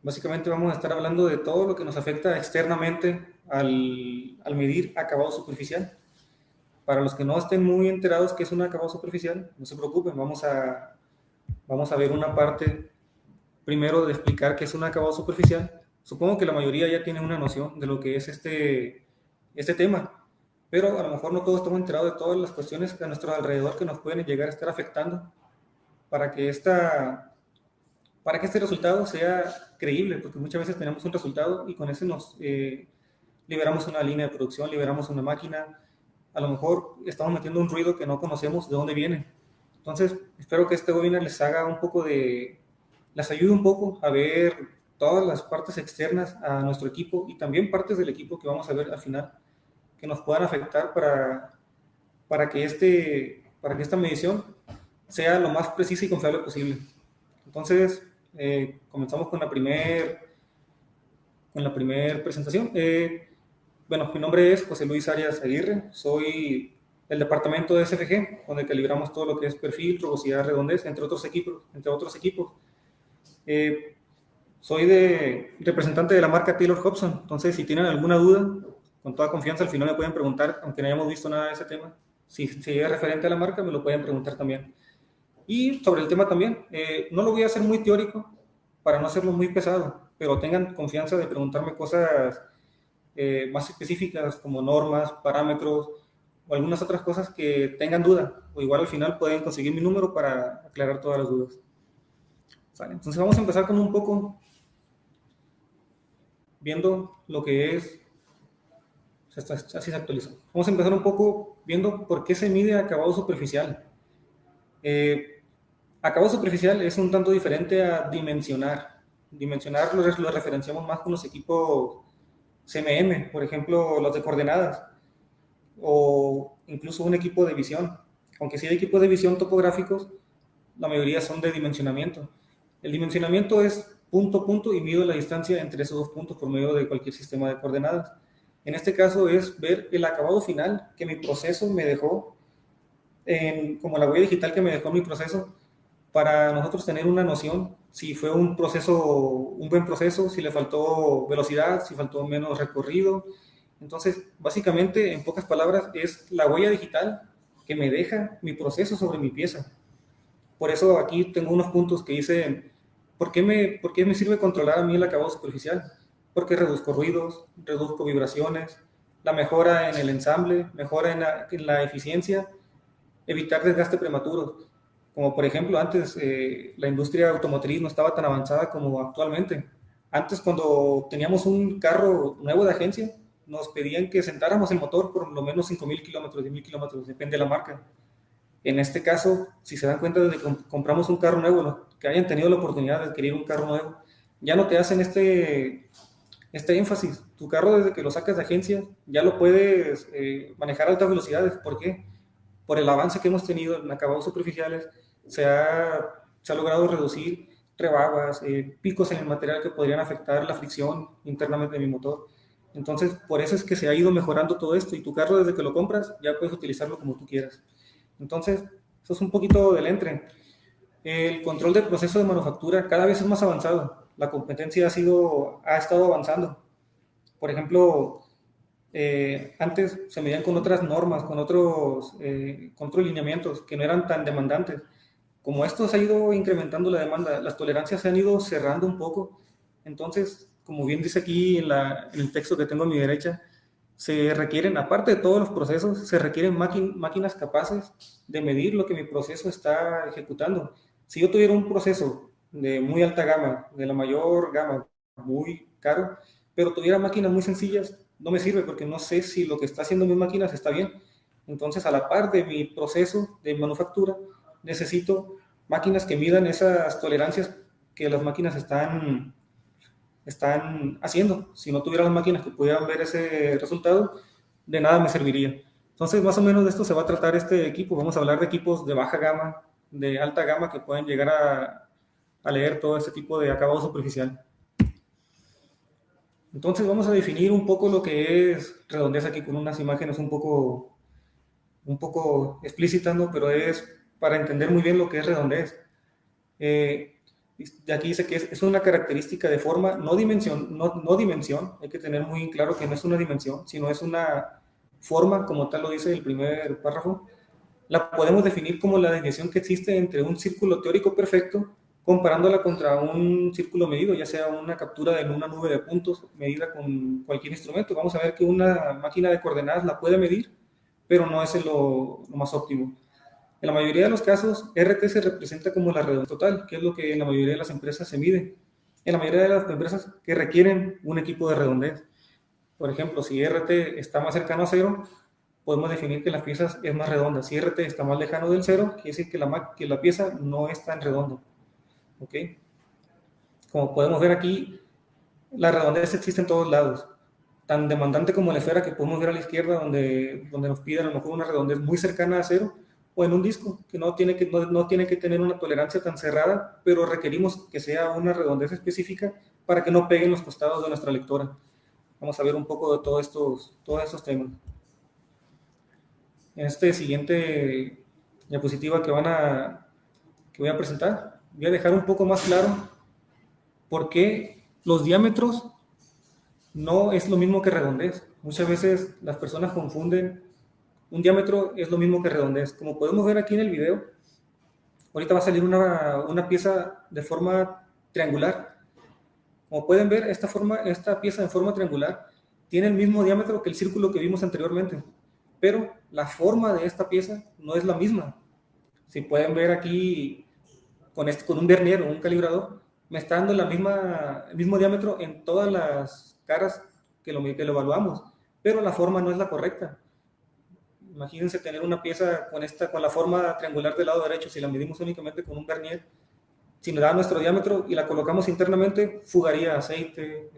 Básicamente vamos a estar hablando de todo lo que nos afecta externamente al medir acabado superficial. Para los que no estén muy enterados qué es un acabado superficial, no se preocupen, vamos a ver una parte primero de explicar qué es un acabado superficial. Supongo que la mayoría ya tiene una noción de lo que es este tema, pero a lo mejor no todos estamos enterados de todas las cuestiones a nuestro alrededor que nos pueden llegar a estar afectando para que este resultado sea creíble, porque muchas veces tenemos un resultado y con ese nos liberamos una línea de producción, liberamos una máquina, a lo mejor estamos metiendo un ruido que no conocemos de dónde viene. Entonces, espero que este webinar les ayude un poco a ver todas las partes externas a nuestro equipo y también partes del equipo que vamos a ver al final, que nos puedan afectar para que esta medición sea lo más precisa y confiable posible. Entonces, comenzamos con la primer presentación. Bueno, mi nombre es José Luis Arias Aguirre, soy del departamento de SFG, donde calibramos todo lo que es perfil, rugosidad, redondez, entre otros equipos. Eh, Soy representante de la marca Taylor Hobson, entonces si tienen alguna duda, con toda confianza al final me pueden preguntar, aunque no hayamos visto nada de ese tema. Si es referente a la marca, me lo pueden preguntar también. Y sobre el tema también, no lo voy a hacer muy teórico para no hacerlo muy pesado, pero tengan confianza de preguntarme cosas más específicas como normas, parámetros o algunas otras cosas que tengan duda. O igual al final pueden conseguir mi número para aclarar todas las dudas. ¿Vale? Entonces vamos a empezar con un poco viendo lo que es, así se actualiza. Vamos a empezar un poco viendo por qué se mide acabado superficial. Eh, Acabado superficial es un tanto diferente a dimensionar. Dimensionar lo referenciamos más con los equipos CMM, por ejemplo, los de coordenadas, o incluso un equipo de visión. Aunque sí hay equipos de visión topográficos, la mayoría son de dimensionamiento. El dimensionamiento es punto a punto y mido la distancia entre esos dos puntos por medio de cualquier sistema de coordenadas. En este caso es ver el acabado final que mi proceso me dejó, como la huella digital que me dejó mi proceso, para nosotros tener una noción si fue un buen proceso, si le faltó velocidad, si faltó menos recorrido. Entonces, básicamente, en pocas palabras, es la huella digital que me deja mi proceso sobre mi pieza. Por eso aquí tengo unos puntos que dicen, ¿por qué me sirve controlar a mí el acabado superficial? Porque reduzco ruidos, reduzco vibraciones, la mejora en el ensamble, mejora en la eficiencia, evitar desgaste prematuro. Como por ejemplo, antes la industria automotriz no estaba tan avanzada como actualmente. Antes, cuando teníamos un carro nuevo de agencia, nos pedían que sentáramos el motor por lo menos 5.000 kilómetros, 10.000 kilómetros, depende de la marca. En este caso, si se dan cuenta desde que compramos un carro nuevo, ¿no? Que hayan tenido la oportunidad de adquirir un carro nuevo, ya no te hacen este énfasis. Tu carro desde que lo sacas de agencia ya lo puedes manejar a altas velocidades. ¿Por qué? Por el avance que hemos tenido en acabados superficiales, se ha logrado reducir rebabas, picos en el material que podrían afectar la fricción internamente de mi motor. Entonces, por eso es que se ha ido mejorando todo esto y tu carro desde que lo compras ya puedes utilizarlo como tú quieras. Entonces, eso es un poquito del entre. El control del proceso de manufactura cada vez es más avanzado. La competencia ha estado avanzando. Por ejemplo, antes se medían con otras normas, con otros lineamientos que no eran tan demandantes. Como esto se ha ido incrementando la demanda, las tolerancias se han ido cerrando un poco. Entonces, como bien dice aquí en el texto que tengo a mi derecha, se requieren, aparte de todos los procesos, se requieren máquinas capaces de medir lo que mi proceso está ejecutando. Si yo tuviera un proceso de muy alta gama, de la mayor gama, muy caro, pero tuviera máquinas muy sencillas, no me sirve porque no sé si lo que está haciendo mis máquinas está bien. Entonces, a la par de mi proceso de manufactura, necesito máquinas que midan esas tolerancias que las máquinas están haciendo. Si no tuviera las máquinas que pudieran ver ese resultado, de nada me serviría. Entonces, más o menos de esto se va a tratar este equipo. Vamos a hablar de equipos de baja gama, de alta gama, que pueden llegar a leer todo este tipo de acabado superficial. Entonces, vamos a definir un poco lo que es redondez aquí con unas imágenes un poco explícitas, ¿no? Pero es para entender muy bien lo que es redondez. De aquí dice que es una característica de forma, no dimensión, no dimensión. Hay que tener muy claro que no es una dimensión, sino es una forma, como tal lo dice el primer párrafo. La podemos definir como la desviación que existe entre un círculo teórico perfecto comparándola contra un círculo medido, ya sea una captura en una nube de puntos medida con cualquier instrumento. Vamos a ver que una máquina de coordenadas la puede medir, pero no es lo más óptimo. En la mayoría de los casos, RT se representa como la redundancia total, que es lo que en la mayoría de las empresas se mide. En la mayoría de las empresas que requieren un equipo de redondez. Por ejemplo, si RT está más cercano a cero, podemos definir que la pieza es más redonda. Si RT está más lejano del cero, quiere decir que la pieza no es tan redonda. ¿Ok? Como podemos ver aquí, la redondez existe en todos lados. Tan demandante como la esfera que podemos ver a la izquierda, donde nos pide a lo mejor una redondez muy cercana a cero, o en un disco, que no tiene que tener una tolerancia tan cerrada, pero requerimos que sea una redondez específica para que no peguen los costados de nuestra lectora. Vamos a ver un poco de todos estos temas. En este siguiente diapositiva que voy a presentar, voy a dejar un poco más claro por qué los diámetros no es lo mismo que redondez. Muchas veces las personas confunden un diámetro es lo mismo que redondez. Como podemos ver aquí en el video, ahorita va a salir una pieza de forma triangular. Como pueden ver, esta pieza en forma triangular tiene el mismo diámetro que el círculo que vimos anteriormente, pero la forma de esta pieza no es la misma. Si pueden ver aquí con un vernier o un calibrador, me está dando el mismo diámetro en todas las caras que lo evaluamos, pero la forma no es la correcta. Imagínense tener una pieza con la forma triangular del lado derecho, si la medimos únicamente con un vernier, si nos da nuestro diámetro y la colocamos internamente, fugaría aceite,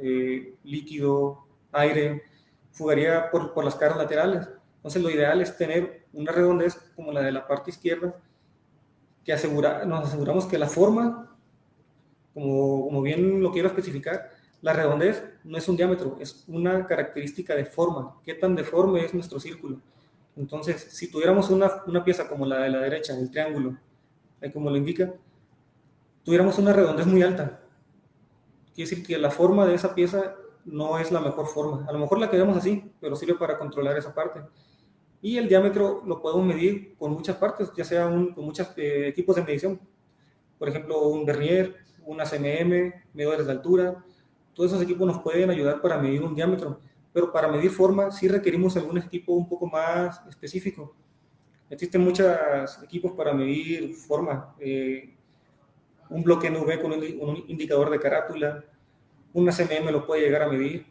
líquido, aire, fugaría por las caras laterales. Entonces lo ideal es tener una redondez como la de la parte izquierda, que nos aseguramos que la forma, como bien lo quiero especificar, la redondez no es un diámetro, es una característica de forma. ¿Qué tan deforme es nuestro círculo? Entonces, si tuviéramos una pieza como la de la derecha, el triángulo, como lo indica, tuviéramos una redondez muy alta. Quiere decir que la forma de esa pieza no es la mejor forma. A lo mejor la queremos así, pero sirve para controlar esa parte. Y el diámetro lo podemos medir con muchas partes, ya sea con muchos equipos de medición. Por ejemplo, un vernier, una CMM, medidores de altura. Todos esos equipos nos pueden ayudar para medir un diámetro, pero para medir forma sí requerimos algún equipo un poco más específico. Existen muchos equipos para medir forma. Un bloque NV con un indicador de carátula, una CMM lo puede llegar a medir.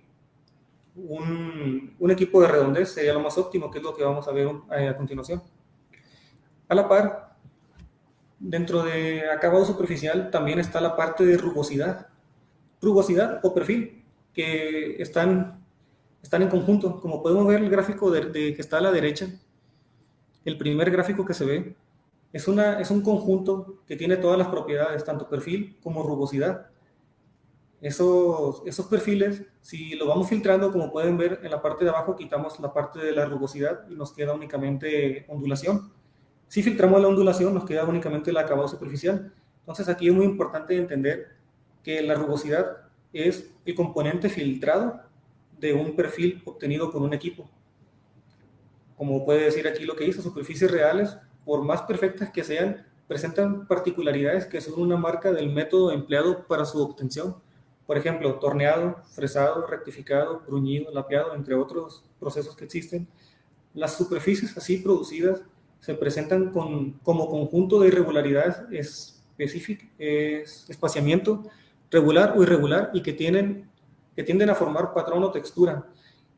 Un equipo de redondez sería lo más óptimo, que es lo que vamos a ver a continuación. A la par, dentro de acabado superficial también está la parte de rugosidad. Rugosidad o perfil, que están en conjunto. Como podemos ver el gráfico que está a la derecha, el primer gráfico que se ve, es un conjunto que tiene todas las propiedades, tanto perfil como rugosidad. Esos perfiles, si lo vamos filtrando, como pueden ver en la parte de abajo, quitamos la parte de la rugosidad y nos queda únicamente ondulación. Si filtramos la ondulación, nos queda únicamente el acabado superficial. Entonces aquí es muy importante entender que la rugosidad es el componente filtrado de un perfil obtenido con un equipo. Como puede decir aquí lo que dice, superficies reales, por más perfectas que sean, presentan particularidades que son una marca del método empleado para su obtención. Por ejemplo, torneado, fresado, rectificado, bruñido, lapeado, entre otros procesos que existen. Las superficies así producidas se presentan como conjunto de irregularidades espaciamiento regular o irregular y que tienden a formar patrón o textura.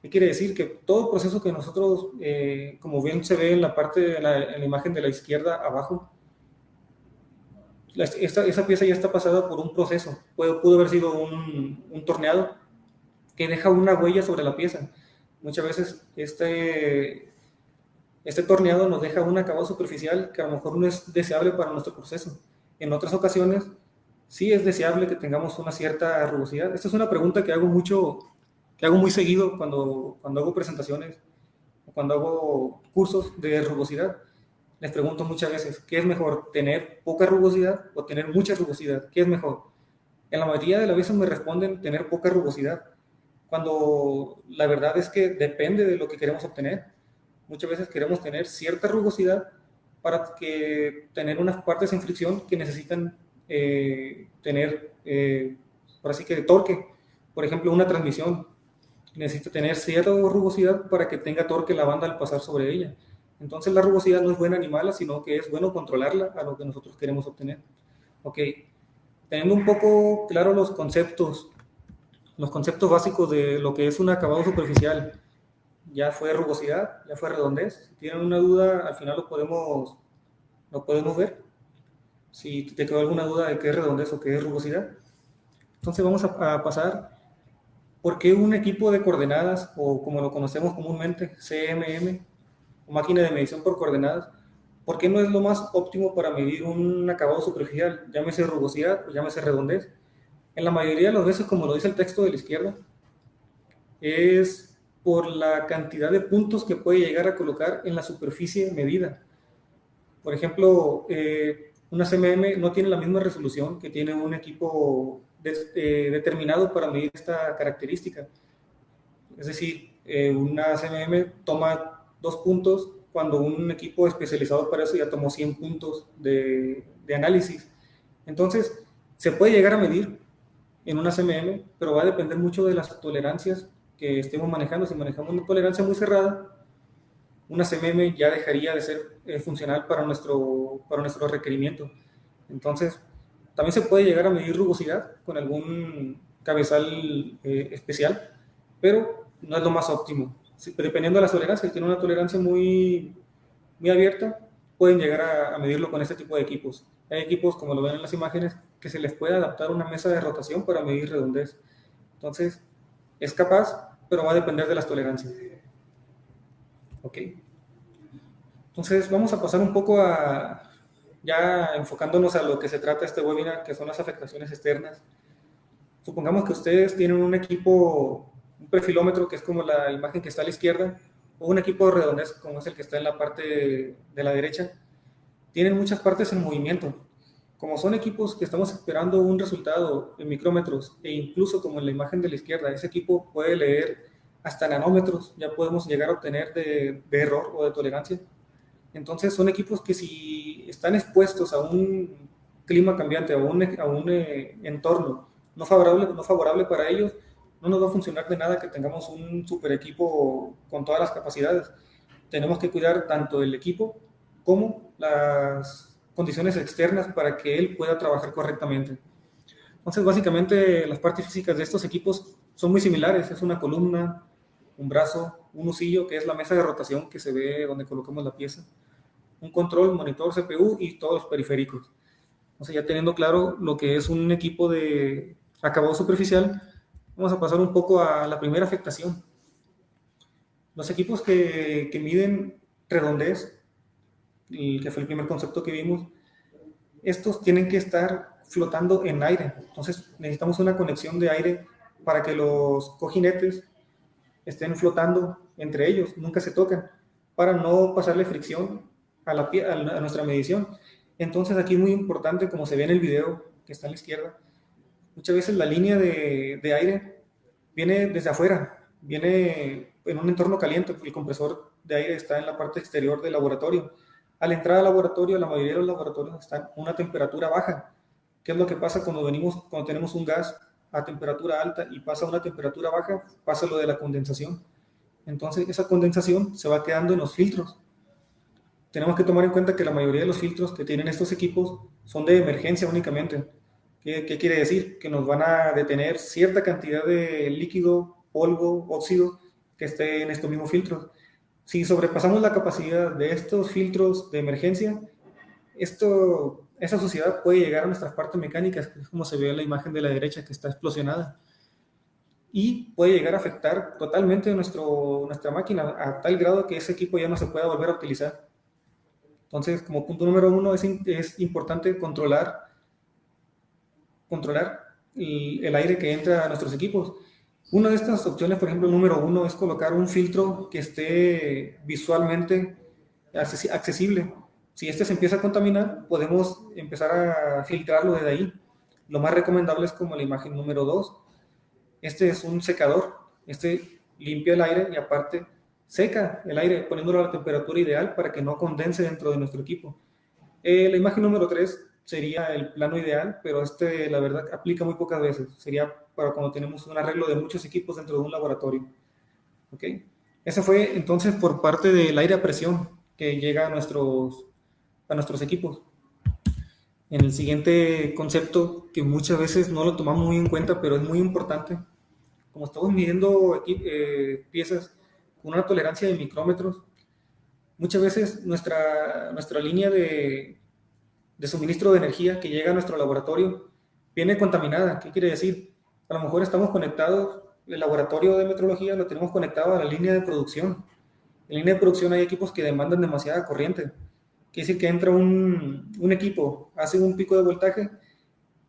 ¿Qué quiere decir? Que todo proceso que nosotros, como bien se ve en la parte, en la imagen de la izquierda abajo, esa pieza ya está pasada por un proceso. Pudo haber sido un torneado que deja una huella sobre la pieza. Muchas veces este torneado nos deja un acabado superficial que a lo mejor no es deseable para nuestro proceso. En otras ocasiones, sí es deseable que tengamos una cierta rugosidad. Esta es una pregunta que hago muy seguido cuando hago presentaciones o cuando hago cursos de rugosidad. les pregunto muchas veces, ¿qué es mejor, tener poca rugosidad o tener mucha rugosidad? ¿Qué es mejor? En la mayoría de las veces me responden tener poca rugosidad, cuando la verdad es que depende de lo que queremos obtener. Muchas veces queremos tener cierta rugosidad para que tener unas partes en fricción que necesitan tener, por así que, torque. Por ejemplo, una transmisión necesita tener cierta rugosidad para que tenga torque la banda al pasar sobre ella. Entonces la rugosidad no es buena ni mala, sino que es bueno controlarla a lo que nosotros queremos obtener. Ok, teniendo un poco claro los conceptos básicos de lo que es un acabado superficial, ya fue rugosidad, ya fue redondez. Si tienen una duda, al final lo podemos ver. Si te quedó alguna duda de qué es redondez o qué es rugosidad. Entonces vamos a pasar por qué un equipo de coordenadas, o como lo conocemos comúnmente, CMM, o máquina de medición por coordenadas, ¿por qué no es lo más óptimo para medir un acabado superficial? Llámese rugosidad o llámese redondez. En la mayoría de las veces, como lo dice el texto de la izquierda, es por la cantidad de puntos que puede llegar a colocar en la superficie medida. Por ejemplo, una CMM no tiene la misma resolución que tiene un equipo determinado para medir esta característica. Es decir, una CMM toma 2 puntos cuando un equipo especializado para eso ya tomó 100 puntos de análisis. Entonces, se puede llegar a medir en una CMM, pero va a depender mucho de las tolerancias que estemos manejando. Si manejamos una tolerancia muy cerrada, una CMM ya dejaría de ser funcional para nuestro requerimiento. Entonces, también se puede llegar a medir rugosidad con algún cabezal especial, pero no es lo más óptimo. Dependiendo de las tolerancias, si tiene una tolerancia muy abierta, pueden llegar a medirlo con este tipo de equipos. Hay equipos, como lo ven en las imágenes, que se les puede adaptar una mesa de rotación para medir redondez. Entonces, es capaz, pero va a depender de las tolerancias. Ok. Entonces, vamos a pasar un poco ya enfocándonos a lo que se trata este webinar, que son las afectaciones externas. Supongamos que ustedes tienen un equipo, un perfilómetro, que es como la imagen que está a la izquierda, o un equipo de redondez, como es el que está en la parte de la derecha. Tienen muchas partes en movimiento. Como son equipos que estamos esperando un resultado en micrómetros, e incluso como en la imagen de la izquierda, ese equipo puede leer hasta nanómetros, ya podemos llegar a obtener de error o de tolerancia. Entonces son equipos que, si están expuestos a un clima cambiante, a un entorno no favorable para ellos, no nos va a funcionar de nada que tengamos un super equipo con todas las capacidades. Tenemos que cuidar tanto el equipo como las condiciones externas para que él pueda trabajar correctamente. Entonces, básicamente, las partes físicas de estos equipos son muy similares. Es una columna, un brazo, un husillo, que es la mesa de rotación que se ve donde colocamos la pieza, un control, monitor, CPU y todos los periféricos. Entonces, ya teniendo claro lo que es un equipo de acabado superficial, vamos a pasar un poco a la primera afectación. Los equipos que miden redondez, que fue el primer concepto que vimos, estos tienen que estar flotando en aire. Entonces, necesitamos una conexión de aire para que los cojinetes estén flotando entre ellos, nunca se tocan, para no pasarle fricción a nuestra medición. Entonces, aquí es muy importante, como se ve en el video que está a la izquierda, muchas veces la línea de aire viene desde afuera, viene en un entorno caliente, porque el compresor de aire está en la parte exterior del laboratorio. Al entrar al laboratorio, la mayoría de los laboratorios están a una temperatura baja. ¿Qué es lo que pasa cuando tenemos un gas a temperatura alta y pasa a una temperatura baja? Pasa lo de la condensación. Entonces, esa condensación se va quedando en los filtros. Tenemos que tomar en cuenta que la mayoría de los filtros que tienen estos equipos son de emergencia únicamente. ¿Qué quiere decir? Que nos van a detener cierta cantidad de líquido, polvo, óxido que esté en estos mismos filtros. Si sobrepasamos la capacidad de estos filtros de emergencia, esa suciedad puede llegar a nuestras partes mecánicas, que es como se ve en la imagen de la derecha, que está explosionada, y puede llegar a afectar totalmente nuestra máquina a tal grado que ese equipo ya no se pueda volver a utilizar. Entonces, como punto número uno, es importante controlar el aire que entra a nuestros equipos. Una de estas opciones, por ejemplo, número uno, es colocar un filtro que esté visualmente accesible. Si este se empieza a contaminar, podemos empezar a filtrarlo desde ahí. Lo más recomendable es como la imagen número 2. Este es un secador. Este limpia el aire y aparte seca el aire poniéndolo a la temperatura ideal para que no condense dentro de nuestro equipo. La imagen número 3 sería el plano ideal, pero este la verdad aplica muy pocas veces. Sería para cuando tenemos un arreglo de muchos equipos dentro de un laboratorio. ¿Ok? Ese fue entonces por parte del aire a presión que llega a nuestros equipos. En el siguiente concepto, que muchas veces no lo tomamos muy en cuenta, pero es muy importante, como estamos midiendo piezas con una tolerancia de micrómetros, muchas veces nuestra línea de suministro de energía que llega a nuestro laboratorio viene contaminada. ¿Qué quiere decir? A lo mejor estamos conectados, el laboratorio de metrología lo tenemos conectado a la línea de producción. En línea de producción hay equipos que demandan demasiada corriente. Quiere decir que entra un equipo, hace un pico de voltaje,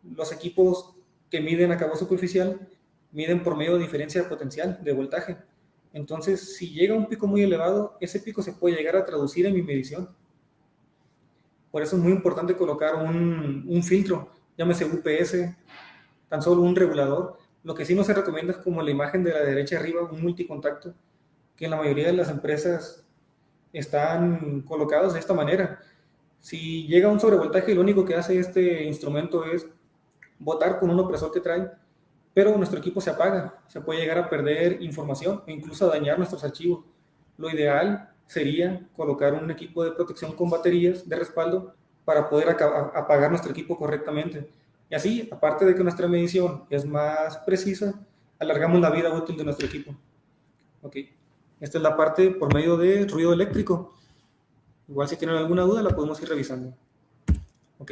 los equipos que miden acabado superficial miden por medio de diferencia potencial de voltaje. Entonces, si llega a un pico muy elevado, ese pico se puede llegar a traducir en mi medición. Por eso es muy importante colocar un filtro, llámese UPS, tan solo un regulador. Lo que sí no se recomienda es como la imagen de la derecha arriba, un multicontacto, que en la mayoría de las empresas están colocados de esta manera. Si llega un sobrevoltaje, lo único que hace este instrumento es botar con un opresor que trae, pero nuestro equipo se apaga, se puede llegar a perder información e incluso a dañar nuestros archivos. Lo ideal sería colocar un equipo de protección con baterías de respaldo para poder apagar nuestro equipo correctamente. Y así, aparte de que nuestra medición es más precisa, alargamos la vida útil de nuestro equipo. Ok, esta es la parte por medio de ruido eléctrico. Igual si tienen alguna duda la podemos ir revisando. Ok.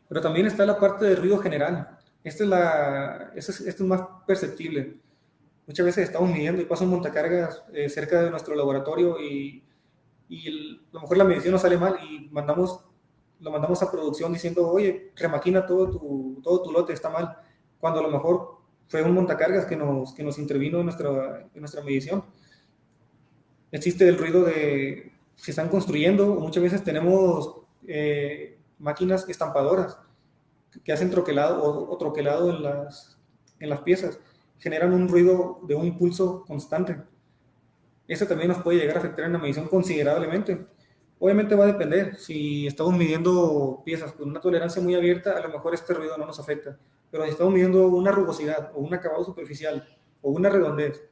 Pero también está la parte de ruido general. Esta es más perceptible. Muchas veces estamos midiendo y pasa un montacargas cerca de nuestro laboratorio y a lo mejor la medición nos sale mal y lo mandamos a producción diciendo, oye, remaquina todo tu lote, está mal. Cuando a lo mejor fue un montacargas que nos intervino en nuestra medición. Existe el ruido de si están construyendo, o muchas veces tenemos máquinas estampadoras que hacen troquelado o troquelado en las piezas, generan un ruido de un pulso constante. Eso también nos puede llegar a afectar en la medición considerablemente. Obviamente va a depender, si estamos midiendo piezas con una tolerancia muy abierta, a lo mejor este ruido no nos afecta, pero si estamos midiendo una rugosidad o un acabado superficial o una redondez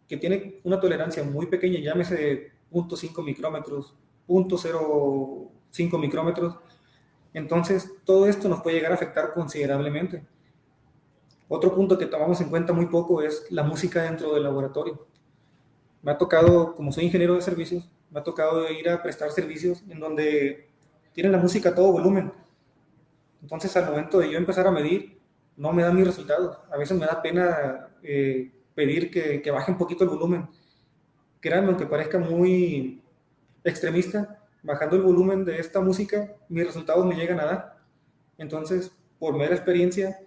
que tiene una tolerancia muy pequeña, llámese 0.5 micrómetros, 0.05 micrómetros, entonces todo esto nos puede llegar a afectar considerablemente. Otro punto que tomamos en cuenta muy poco es la música dentro del laboratorio. Me ha tocado, como soy ingeniero de servicios, me ha tocado ir a prestar servicios en donde tienen la música a todo volumen. Entonces, al momento de yo empezar a medir, no me dan mis resultados. A veces me da pena pedir que baje un poquito el volumen. Créanme, aunque parezca muy extremista, bajando el volumen de esta música, mis resultados me llegan a dar. Entonces, por mera experiencia,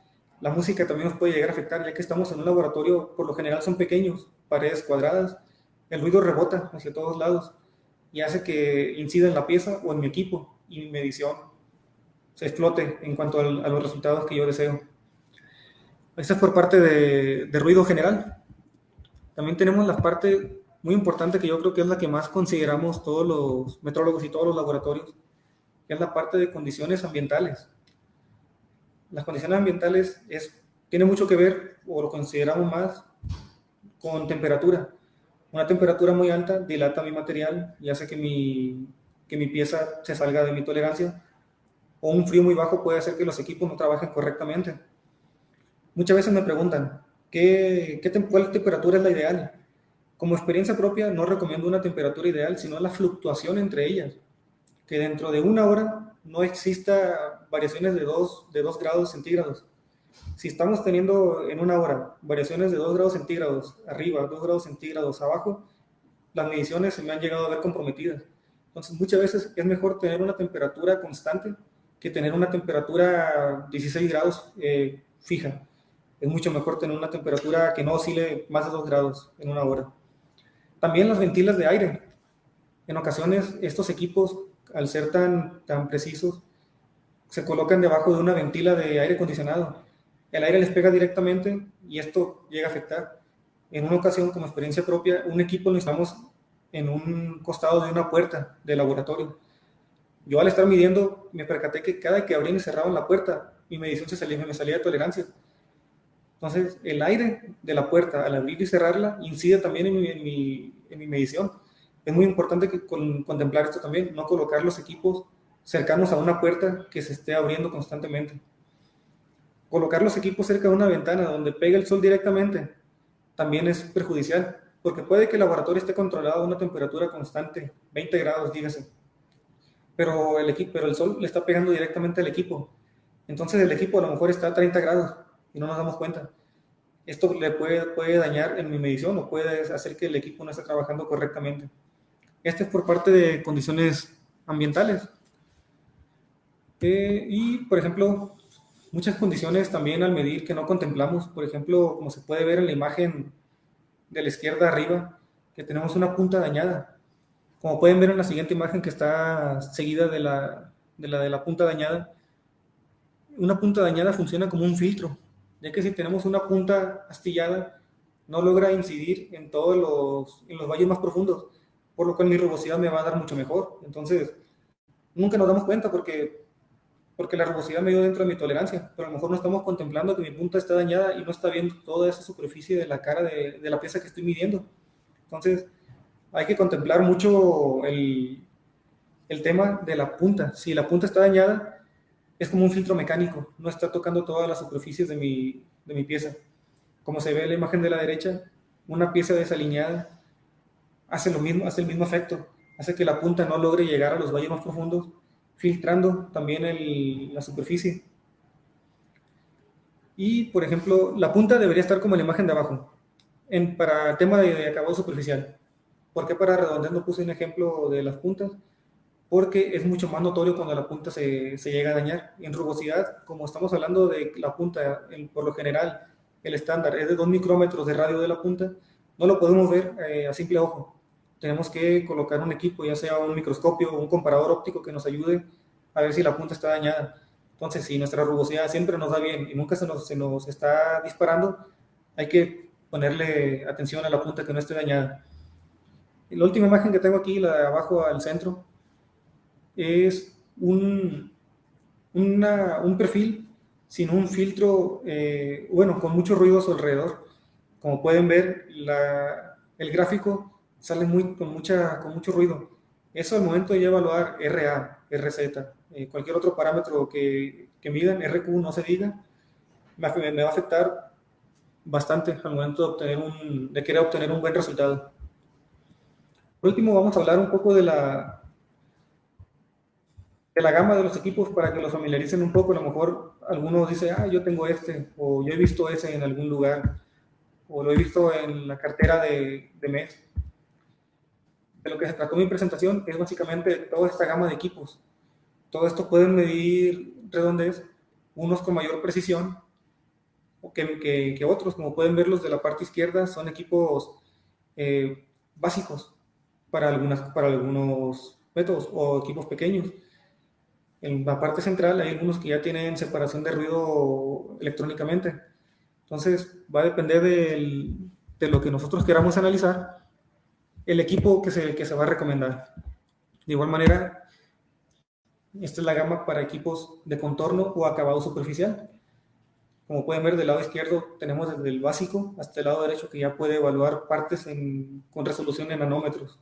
la música también nos puede llegar a afectar, ya que estamos en un laboratorio, por lo general son pequeños, paredes cuadradas, el ruido rebota hacia todos lados y hace que incida en la pieza o en mi equipo y mi medición se explote en cuanto a los resultados que yo deseo. Esta es por parte de ruido general. También tenemos la parte muy importante que yo creo que es la que más consideramos todos los metrólogos y todos los laboratorios, que es la parte de condiciones ambientales. Las condiciones ambientales tiene mucho que ver, o lo consideramos más, con temperatura. Una temperatura muy alta dilata mi material y hace que mi pieza se salga de mi tolerancia, o un frío muy bajo puede hacer que los equipos no trabajen correctamente. Muchas veces me preguntan, ¿cuál temperatura es la ideal? Como experiencia propia, no recomiendo una temperatura ideal, sino la fluctuación entre ellas. Que dentro de una hora no exista variaciones de 2 grados centígrados. Si estamos teniendo en una hora variaciones de 2 grados centígrados arriba, 2 grados centígrados abajo, las mediciones se me han llegado a ver comprometidas. Entonces, muchas veces es mejor tener una temperatura constante que tener una temperatura 16 grados fija. Es mucho mejor tener una temperatura que no oscile más de 2 grados en una hora. También las ventilas de aire. En ocasiones estos equipos al ser tan precisos, se colocan debajo de una ventila de aire acondicionado. El aire les pega directamente y esto llega a afectar. En una ocasión, como experiencia propia, un equipo lo instalamos en un costado de una puerta de laboratorio. Yo al estar midiendo me percaté que cada que abrían y cerraban la puerta, mi medición me salía de tolerancia. Entonces, el aire de la puerta al abrir y cerrarla incide también en mi medición. Es muy importante contemplar esto también, no colocar los equipos cercanos a una puerta que se esté abriendo constantemente. Colocar los equipos cerca de una ventana donde pega el sol directamente también es perjudicial, porque puede que el laboratorio esté controlado a una temperatura constante, 20 grados, dígase, pero el sol le está pegando directamente al equipo. Entonces el equipo a lo mejor está a 30 grados y no nos damos cuenta. Esto le puede dañar en mi medición o puede hacer que el equipo no esté trabajando correctamente. Este es por parte de condiciones ambientales. Y, por ejemplo, muchas condiciones también al medir que no contemplamos. Por ejemplo, como se puede ver en la imagen de la izquierda arriba, que tenemos una punta dañada. Como pueden ver en la siguiente imagen que está seguida de la punta dañada, una punta dañada funciona como un filtro, ya que si tenemos una punta astillada, no logra incidir en los valles más profundos, por lo cual mi rugosidad me va a dar mucho mejor. Entonces, nunca nos damos cuenta porque la rugosidad me dio dentro de mi tolerancia, pero a lo mejor no estamos contemplando que mi punta está dañada y no está viendo toda esa superficie de la cara de la pieza que estoy midiendo. Entonces, hay que contemplar mucho el tema de la punta. Si la punta está dañada, es como un filtro mecánico, no está tocando todas las superficies de mi pieza. Como se ve en la imagen de la derecha, una pieza desalineada hace lo mismo, hace el mismo efecto, hace que la punta no logre llegar a los valles más profundos, filtrando también la superficie. Y, por ejemplo, la punta debería estar como en la imagen de abajo, para el tema de acabado superficial. ¿Por qué para redondear no puse un ejemplo de las puntas? Porque es mucho más notorio cuando la punta se llega a dañar. En rugosidad, como estamos hablando de la punta, por lo general, el estándar es de 2 micrómetros de radio de la punta, no lo podemos ver a simple ojo. Tenemos que colocar un equipo, ya sea un microscopio o un comparador óptico que nos ayude a ver si la punta está dañada. Entonces, si nuestra rugosidad siempre nos da bien y nunca se nos está disparando, hay que ponerle atención a la punta que no esté dañada. Y la última imagen que tengo aquí, la de abajo al centro, es un perfil sin un filtro, bueno, con mucho ruido a su alrededor. Como pueden ver, el gráfico sale con mucho ruido. Eso al momento de evaluar RA, RZ, cualquier otro parámetro que midan, RQ no se diga, me va a afectar bastante al momento de querer obtener un buen resultado. Por último, vamos a hablar un poco de la gama de los equipos para que los familiaricen un poco. A lo mejor algunos dicen, yo tengo este, o yo he visto ese en algún lugar, o lo he visto en la cartera de MES. De lo que se trató mi presentación es básicamente toda esta gama de equipos. Todo esto pueden medir redondez, unos con mayor precisión que otros. Como pueden ver, los de la parte izquierda son equipos básicos para algunos métodos o equipos pequeños. En la parte central hay algunos que ya tienen separación de ruido electrónicamente. Entonces va a depender de lo que nosotros queramos analizar, el equipo que se va a recomendar. De igual manera, esta es la gama para equipos de contorno o acabado superficial. Como pueden ver, del lado izquierdo tenemos desde el básico hasta el lado derecho, que ya puede evaluar partes con resolución en nanómetros.